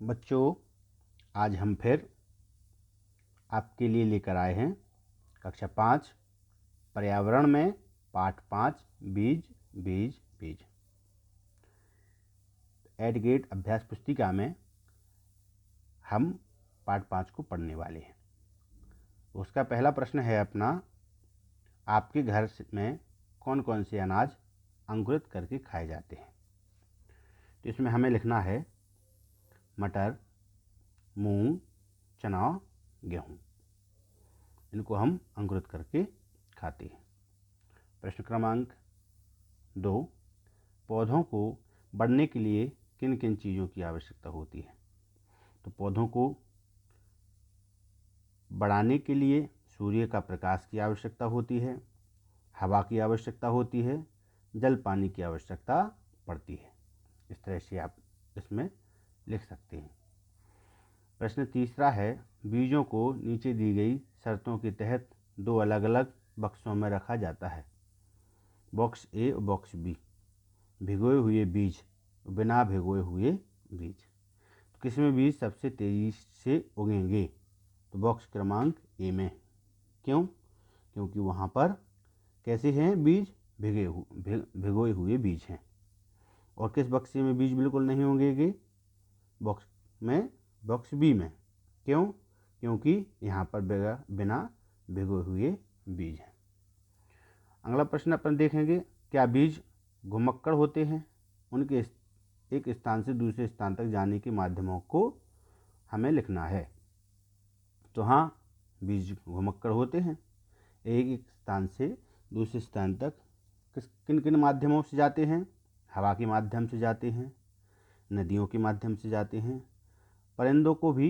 बच्चों, आज हम फिर आपके लिए लेकर आए हैं कक्षा 5 पर्यावरण में पाठ 5 बीज बीज बीज। एडगेट अभ्यास पुस्तिका में हम पाठ 5 को पढ़ने वाले हैं। उसका पहला प्रश्न है अपना, आपके घर में कौन कौन से अनाज अंकुरित करके खाए जाते हैं। तो इसमें हमें लिखना है मटर, मूंग, चना, गेहूँ। इनको हम अंकुरित करके खाते हैं। प्रश्न क्रमांक 2, पौधों को बढ़ने के लिए किन किन चीज़ों की आवश्यकता होती है। तो पौधों को बढ़ाने के लिए सूर्य का प्रकाश की आवश्यकता होती है, हवा की आवश्यकता होती है, जल पानी की आवश्यकता पड़ती है। इस तरह से आप इसमें लिख सकते हैं। प्रश्न तीसरा है, बीजों को नीचे दी गई शर्तों के तहत दो अलग अलग बक्सों में रखा जाता है। बॉक्स ए और बॉक्स बी। भिगोए हुए बीज, बिना भिगोए हुए बीज। तो किसमें बीज सबसे तेज़ी से उगेंगे। तो बॉक्स क्रमांक ए में। क्यों? क्योंकि वहाँ पर कैसे हैं बीज, भिगोए हुए बीज हैं। और किस बक्से में बीज बिल्कुल नहीं उगेंगे, बॉक्स बी में। क्यों? क्योंकि यहाँ पर बिना भिगोए हुए बीज हैं। अगला प्रश्न अपन देखेंगे, क्या बीज घुमक्कड़ होते हैं। उनके एक स्थान से दूसरे स्थान तक जाने के माध्यमों को हमें लिखना है। तो हाँ, बीज घुमक्कड़ होते हैं। एक स्थान से दूसरे स्थान तक किन किन माध्यमों से जाते हैं। हवा के माध्यम से जाते हैं, नदियों के माध्यम से जाते हैं। परिंदों को भी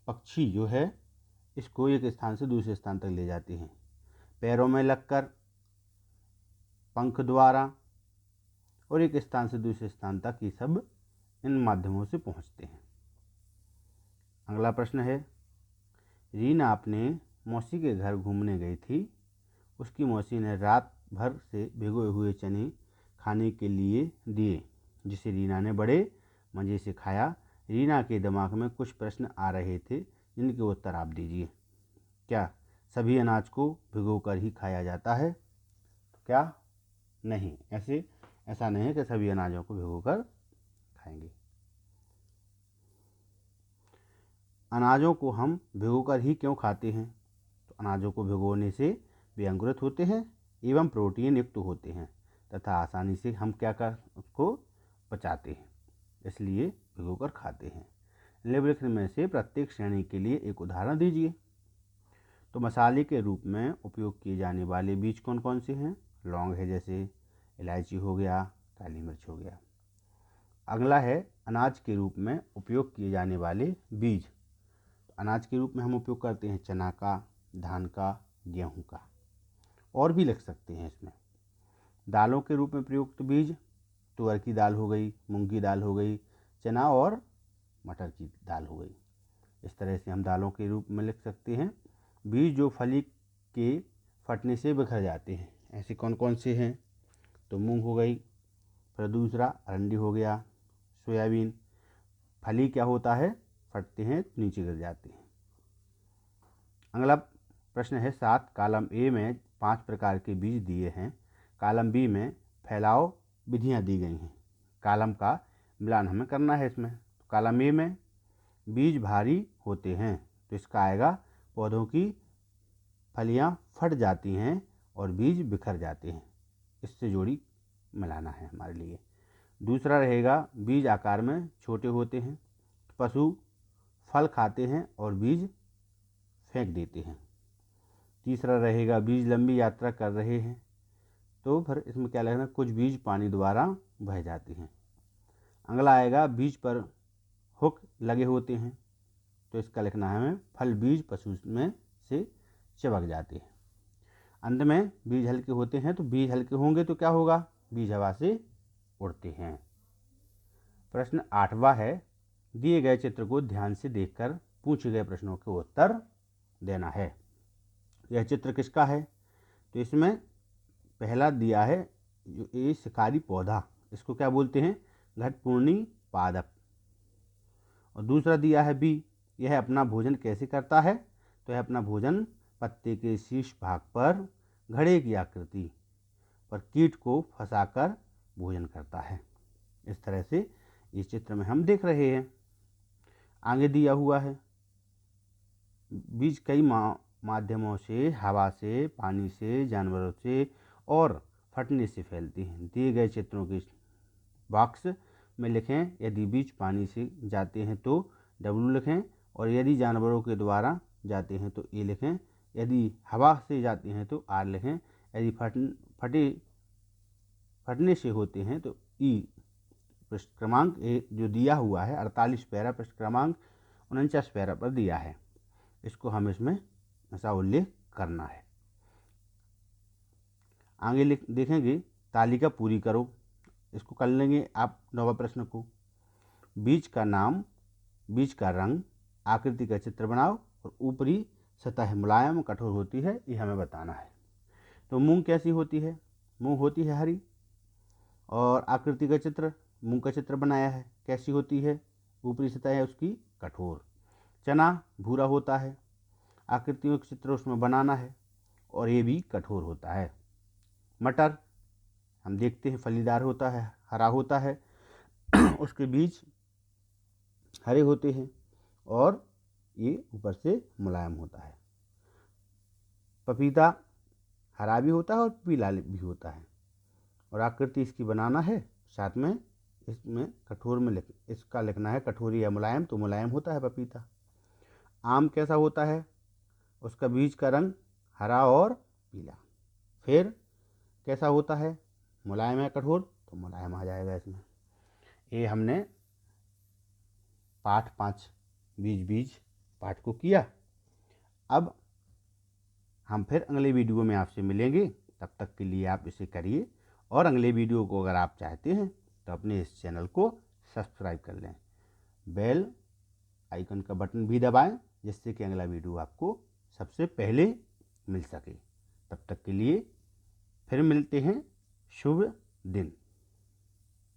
पक्षी जो है इसको एक स्थान से दूसरे स्थान तक ले जाते हैं, पैरों में लगकर, पंख द्वारा, और एक स्थान से दूसरे स्थान तक ये सब इन माध्यमों से पहुंचते हैं। अगला प्रश्न है, रीना अपने मौसी के घर घूमने गई थी। उसकी मौसी ने रात भर से भिगोए हुए चने खाने के लिए दिए, जिसे रीना ने बड़े मज़े से खाया। रीना के दिमाग में कुछ प्रश्न आ रहे थे, जिनके उत्तर आप दीजिए। क्या सभी अनाज को भिगोकर ही खाया जाता है? क्या नहीं, ऐसा नहीं है कि सभी अनाजों को भिगोकर खाएंगे। अनाजों को हम भिगोकर ही क्यों खाते हैं? तो अनाजों को भिगोने से वे अंकुरित होते हैं एवं प्रोटीन युक्त होते हैं तथा आसानी से हम उसको पचाते हैं, इसलिए भिगोकर खाते हैं। निम्नलिखित में से प्रत्येक श्रेणी के लिए एक उदाहरण दीजिए। तो मसाले के रूप में उपयोग किए जाने वाले बीज कौन कौन से हैं? लौंग है, जैसे इलायची हो गया, काली मिर्च हो गया। अगला है अनाज के रूप में उपयोग किए जाने वाले बीज। तो अनाज के रूप में हम उपयोग करते हैं चना का, धान का, गेहूं का, और भी लिख सकते हैं इसमें। दालों के रूप में प्रयुक्त बीज, तुअर की दाल हो गई, मूंग की दाल हो गई, चना और मटर की दाल हो गई। इस तरह से हम दालों के रूप में लिख सकते हैं। बीज जो फली के फटने से बिखर जाते हैं, ऐसे कौन कौन से हैं? तो मूंग हो गई, फिर दूसरा अरंडी हो गया, सोयाबीन। फली क्या होता है, फटते हैं तो नीचे गिर जाते हैं। अगला प्रश्न है 7, कॉलम ए में 5 प्रकार के बीज दिए हैं, कॉलम बी में फैलाव विधियां दी गई हैं। कॉलम का मिलान हमें करना है इसमें। तो कॉलम ए में बीज भारी होते हैं, तो इसका आएगा पौधों की फलियां फट जाती हैं और बीज बिखर जाते हैं। इससे जोड़ी मिलाना है हमारे लिए। दूसरा रहेगा बीज आकार में छोटे होते हैं, पशु फल खाते हैं और बीज फेंक देते हैं। तीसरा रहेगा बीज लंबी यात्रा कर रहे हैं, तो फिर इसमें क्या लिखना, कुछ बीज पानी द्वारा बह जाते हैं। अगला आएगा बीज पर हुक लगे होते हैं, तो इसका लिखना है हमें, फल बीज पशु में से चिपक जाते हैं। अंत में बीज हल्के होते हैं, तो बीज हल्के होंगे तो क्या होगा, बीज हवा से उड़ते हैं। प्रश्न 8वां है, दिए गए चित्र को ध्यान से देखकर पूछे गए प्रश्नों के उत्तर देना है। यह चित्र किसका है? तो इसमें पहला दिया है जो ये शिकारी पौधा, इसको क्या बोलते हैं, घटपूर्णी पादप। और दूसरा दिया है बी, यह अपना भोजन कैसे करता है, तो यह अपना भोजन पत्ते के शीर्ष भाग पर घड़े की आकृति पर कीट को फंसाकर भोजन करता है। इस तरह से इस चित्र में हम देख रहे हैं। आगे दिया हुआ है बीज कई माध्यमों से, हवा से, पानी से, जानवरों से और फटने से फैलती हैं। दिए गए चित्रों के बॉक्स में लिखें, यदि बीज पानी से जाते हैं तो W लिखें, और यदि जानवरों के द्वारा जाते हैं तो A लिखें, यदि हवा से जाते हैं तो R लिखें, यदि फटने से होते हैं तो E। पृष्ठ क्रमांक जो दिया हुआ है 48 पैरा, पृष्ठ क्रमांक 49 पैरा पर दिया है। इसको हम इसमें ऐसा उल्लेख करना है। आगे देखेंगे, तालिका पूरी करो। इसको कर लेंगे आप 9वां प्रश्न को। बीज का नाम, बीज का रंग, आकृति का चित्र बनाओ और ऊपरी सतह मुलायम कठोर होती है, ये हमें बताना है। तो मूंग कैसी होती है, मूंग होती है हरी, और आकृति का चित्र, मूंग का चित्र बनाया है, कैसी होती है, ऊपरी सतह है उसकी कठोर। चना भूरा होता है, आकृतियों का चित्र उसमें बनाना है और ये भी कठोर होता है। मटर हम देखते हैं फलीदार होता है, हरा होता है, उसके बीज हरे होते हैं और ये ऊपर से मुलायम होता है। पपीता हरा भी होता है और पीला भी होता है, और आकृति इसकी बनाना है, साथ में इसमें कठोर में इसका लिखना है कठोरी या मुलायम, तो मुलायम होता है पपीता। आम कैसा होता है, उसका बीज का रंग हरा और पीला। फिर कैसा होता है, मुलायम या कठोर, तो मुलायम आ जाएगा इसमें। ये हमने पाठ 5 बीज पाठ को किया। अब हम फिर अगले वीडियो में आपसे मिलेंगे, तब तक के लिए आप इसे करिए, और अगले वीडियो को अगर आप चाहते हैं तो अपने इस चैनल को सब्सक्राइब कर लें, बेल आइकन का बटन भी दबाएं, जिससे कि अगला वीडियो आपको सबसे पहले मिल सके। तब तक के लिए फिर मिलते हैं। शुभ दिन।